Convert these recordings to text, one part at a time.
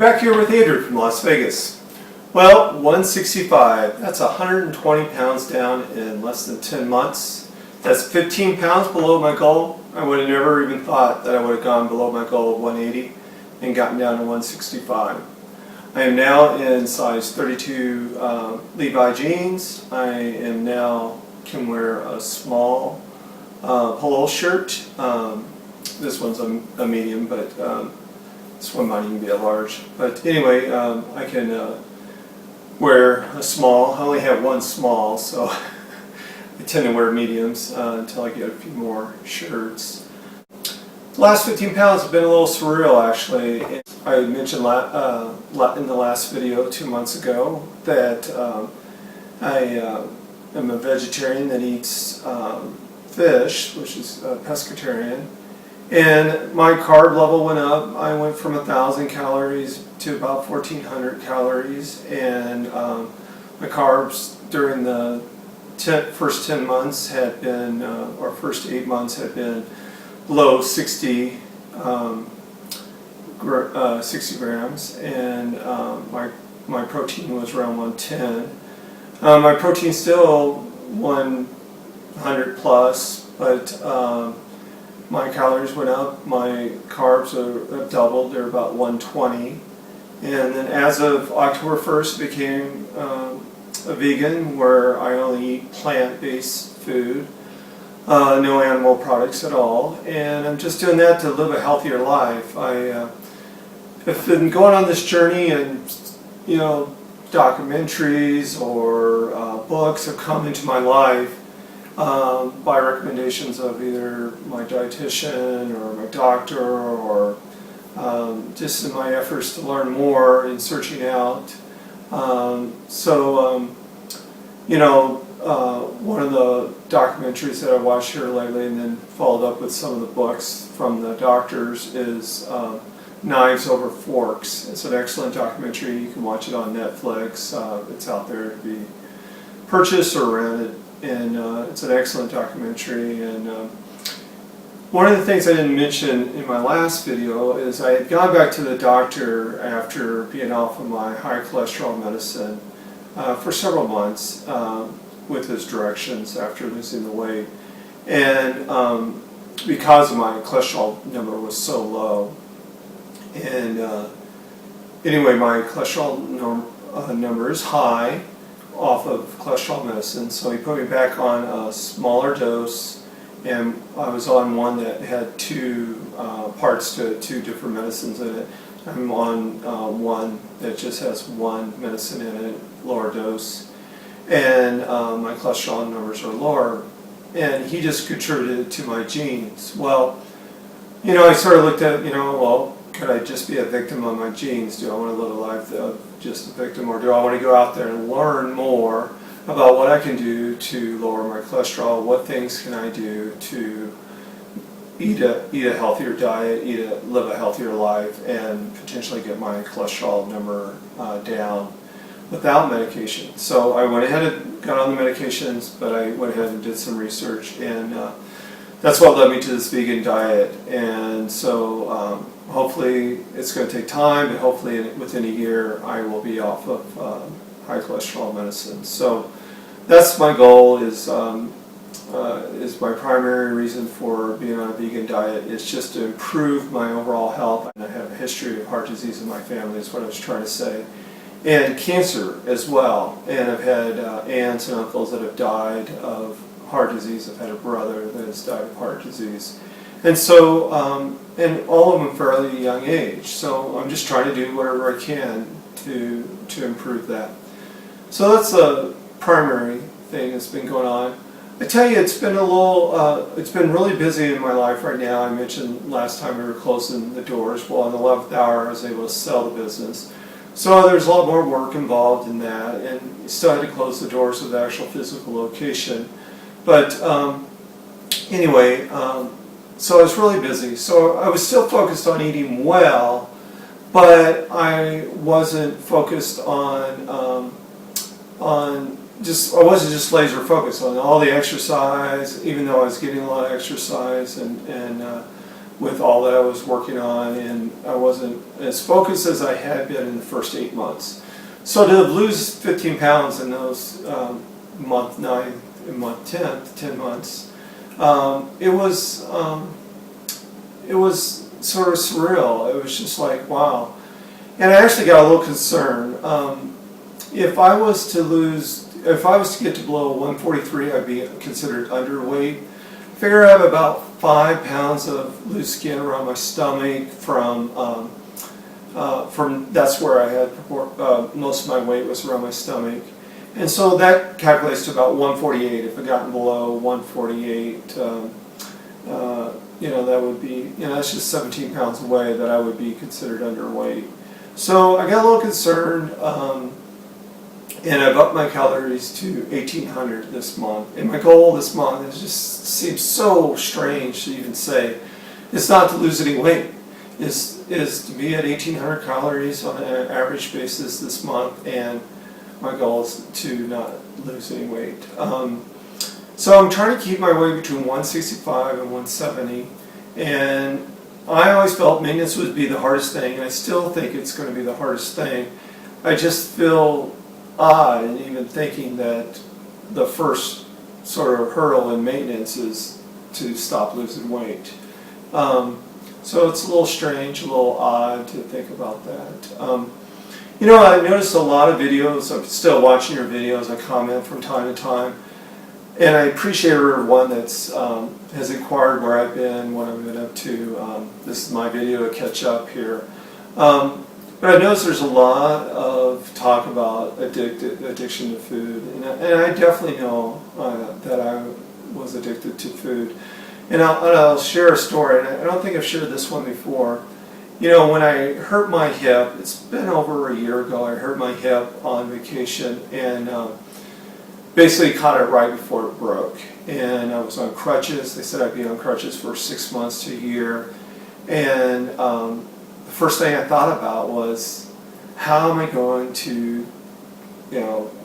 Back here with Andrew from Las Vegas. Well, 165, that's 120 pounds down in less than 10 months. That's 15 pounds below my goal. I would have never even thought that I would have gone below my goal of 180 and gotten down to 165. I am now in size 32 Levi jeans. I am now can wear a small polo shirt. This one's a medium, but this one might even be a large. But anyway, I can wear a small. I only have one small, so I tend to wear mediums until I get a few more shirts. The last 15 pounds have been a little surreal, actually. I mentioned in the last video 2 months ago that I am a vegetarian that eats fish, which is pescatarian. And my carb level went up. I went from 1,000 calories to about 1,400 calories, and my carbs during the first 10 months had been, or first 8 months had been below 60 grams, and my protein was around 110. My protein's still 100 plus, but my calories went up, my carbs have doubled, they're about 120. And then as of October 1st, became a vegan where I only eat plant-based food, no animal products at all. And I'm just doing that to live a healthier life. I have been going on this journey, and documentaries or books have come into my life by recommendations of either my dietitian or my doctor, or just in my efforts to learn more and searching out. One of the documentaries that I watched here lately and then followed up with some of the books from the doctors is Knives Over Forks. It's an excellent documentary. You can watch it on Netflix. It's out there to be purchased or rented. And it's an excellent documentary. And one of the things I didn't mention in my last video is I had gone back to the doctor after being off of my high cholesterol medicine for several months with his directions after losing the weight. And because my cholesterol number was so low. And anyway, my cholesterol number is high off of cholesterol medicine, so he put me back on a smaller dose, and I was on one that had two parts to it, two different medicines in it. I'm on one that just has one medicine in it, lower dose, and my cholesterol numbers are lower, and he just contributed to my genes. Well, I sort of looked at, well, could I just be a victim of my genes? Do I want to live a life of just a victim, or do I want to go out there and learn more about what I can do to lower my cholesterol? What things can I do to eat a healthier diet, live a healthier life, and potentially get my cholesterol number down without medication? So I went ahead and got on the medications, but I went ahead and did some research, and that's what led me to this vegan diet. And so hopefully it's going to take time, but hopefully within a year I will be off of high cholesterol medicine. So that's my goal, is my primary reason for being on a vegan diet is just to improve my overall health. I have a history of heart disease in my family, is what I was trying to say, and cancer as well. And I've had aunts and uncles that have died of heart disease. I've had a brother that has died of heart disease. And so, and all of them fairly young age. So I'm just trying to do whatever I can to improve that. So that's the primary thing that's been going on. I tell you, it's been it's been really busy in my life right now. I mentioned last time we were closing the doors. Well, in the 11th hour, I was able to sell the business. So there's a lot more work involved in that, and still had to close the doors of the actual physical location. But anyway, so I was really busy. So I was still focused on eating well, but I wasn't focused on I wasn't just laser focused on all the exercise, even though I was getting a lot of exercise and with all that I was working on, and I wasn't as focused as I had been in the first 8 months. So to lose 15 pounds in those month 9 and month 10 months, it was sort of surreal. It was just like, wow. And I actually got a little concerned. If I was to get to below 143, I'd be considered underweight. I figure I have about 5 pounds of loose skin around my stomach from that's where I had most of my weight was around my stomach. And so that calculates to about 148. If I'd gotten below 148, that would be, that's just 17 pounds away that I would be considered underweight. So I got a little concerned, and I've upped my calories to 1,800 this month. And my goal this month, it just seems so strange to even say, it's not to lose any weight. Is to be at 1,800 calories on an average basis this month, and my goal is to not lose any weight. So I'm trying to keep my weight between 165 and 170, and I always felt maintenance would be the hardest thing, and I still think it's going to be the hardest thing. I just feel odd in even thinking that the first sort of hurdle in maintenance is to stop losing weight. So it's a little strange, a little odd to think about that. I noticed a lot of videos. I'm still watching your videos. I comment from time to time. And I appreciate everyone that's has inquired where I've been, what I've been up to. This is my video to catch up here. But I noticed there's a lot of talk about addiction to food. And I definitely know that I was addicted to food. And I'll share a story, and I don't think I've shared this one before. When I hurt my hip, it's been over a year ago, I hurt my hip on vacation, and basically caught it right before it broke. And I was on crutches. They said I'd be on crutches for 6 months to a year. And the first thing I thought about was, how am I going to,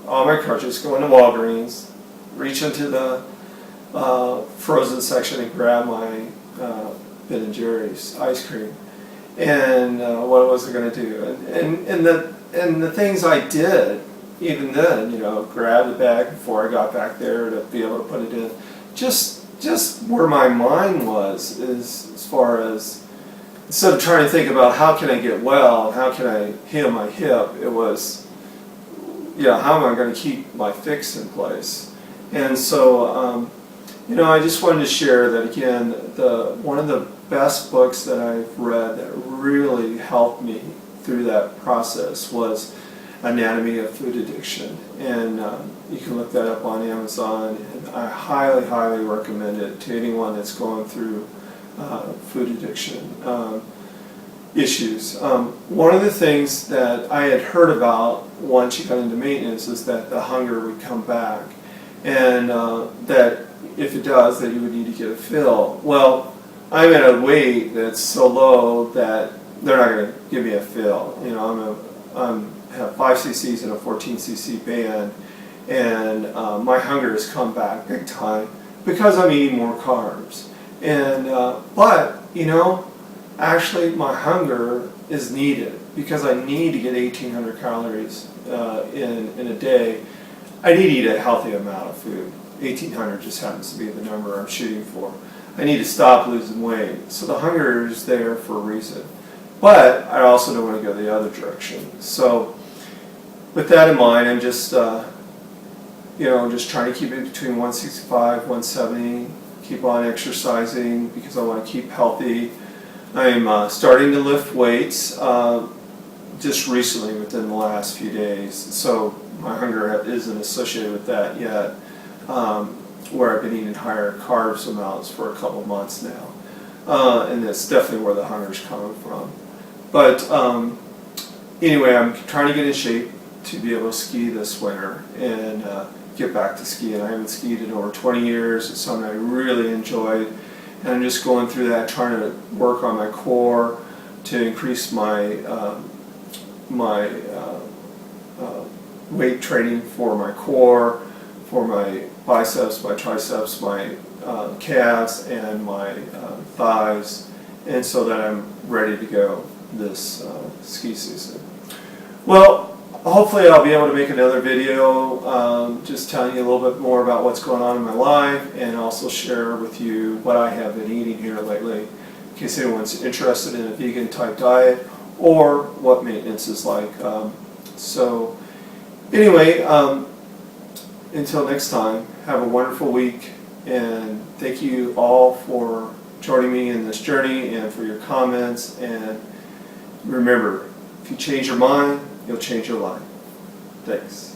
on my crutches, go into Walgreens, reach into the frozen section and grab my Ben & Jerry's ice cream, and what was I going to do? And the things I did, even then, grab the bag before I got back there to be able to put it in. Just where my mind was is as far as, instead of trying to think about how can I get well, how can I heal my hip, it was, how am I going to keep my fix in place? And so, I just wanted to share that again, one of the best books that I've read that really helped me through that process was Anatomy of Food Addiction. And you can look that up on Amazon, and I highly, highly recommend it to anyone that's going through food addiction issues. One of the things that I had heard about once you got into maintenance is that the hunger would come back, and that if it does, that you would need to get a fill. Well, I'm at a weight that's so low that they're not going to give me a fill. I have 5 cc's in a 14 cc band, and my hunger has come back big time because I'm eating more carbs. And but actually my hunger is needed because I need to get 1,800 calories in a day. I need to eat a healthy amount of food. 1,800 just happens to be the number I'm shooting for. I need to stop losing weight. So the hunger is there for a reason. But I also don't want to go the other direction. So with that in mind, I'm just, just trying to keep it between 165, 170, keep on exercising because I want to keep healthy. I'm starting to lift weights just recently within the last few days. So my hunger isn't associated with that yet. Where I've been eating higher carbs amounts for a couple months now. And that's definitely where the hunger's coming from. But anyway, I'm trying to get in shape to be able to ski this winter and get back to skiing. I haven't skied in over 20 years. It's something I really enjoyed. And I'm just going through that, trying to work on my core to increase my weight training for my core, for my biceps, my triceps, my calves, and my thighs, and so that I'm ready to go this ski season. Well, hopefully I'll be able to make another video just telling you a little bit more about what's going on in my life, and also share with you what I have been eating here lately, in case anyone's interested in a vegan type diet or what maintenance is like. So anyway, until next time, have a wonderful week, and thank you all for joining me in this journey and for your comments. And remember, if you change your mind, you'll change your life. Thanks.